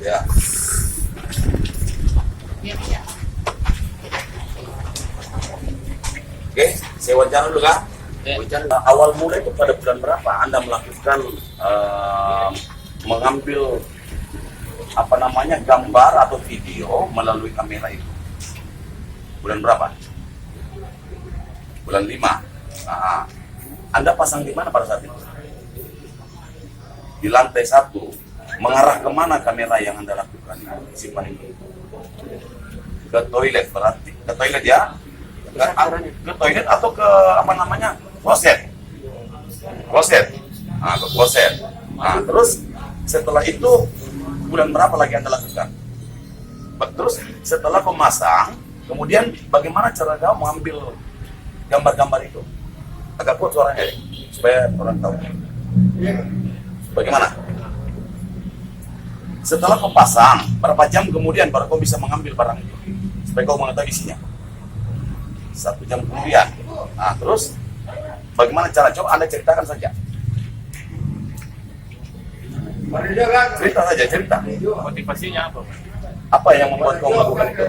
Ya. Oke, saya wawancara dulu Kak. Awal mulai itu pada bulan berapa Anda melakukan mengambil gambar atau video melalui kamera itu? Bulan berapa? Bulan 5. Nah, Anda pasang di mana pada saat itu? Di lantai 1. Mengarah kemana kamera yang Anda lakukan? Simpan itu. Ke toilet berarti. Ke toilet ya? Ke toilet atau ke kloset? Kloset. Nah, ke kloset. Nah, terus setelah itu bulan berapa lagi Anda lakukan? Terus setelah pemasang, kemudian bagaimana cara kamu mengambil gambar-gambar itu? Agak kuat suaranya ya, supaya orang tahu. Bagaimana? Setelah kau pasang, berapa jam kemudian baru kau bisa mengambil barang itu? Supaya kau mengetahui isinya. 1 jam kemudian. Nah, terus bagaimana cara? Coba Anda ceritakan saja. Cerita saja, cerita. Motivasinya apa? Apa yang membuat kau melakukan itu?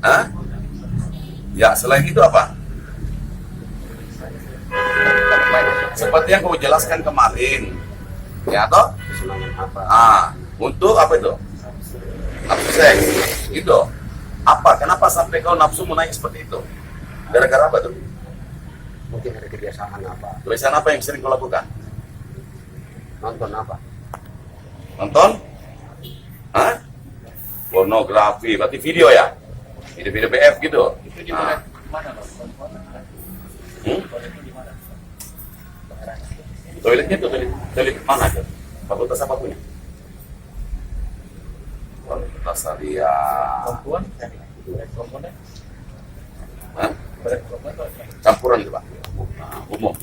Hah? Ya, selain itu apa? Seperti yang kau jelaskan kemarin. Ya, toh? Untuk apa itu? Nafsu seks. Gitu. Apa? Kenapa sampai kau nafsu menaik seperti itu? Gara-gara apa tuh? Mungkin ada kebiasaan apa? Kebiasaan apa yang sering kau lakukan? Nonton apa? Nonton? Hah? Pornografi, berarti video ya? Video-video BF gitu? Itu di mana? Toiletnya tuh, toilet mana tuh? Fakultas apa punya? Fakultas Syariah. Perempuan? Perempuan? Hah? Perempuan? Campuran itu Pak? Umum.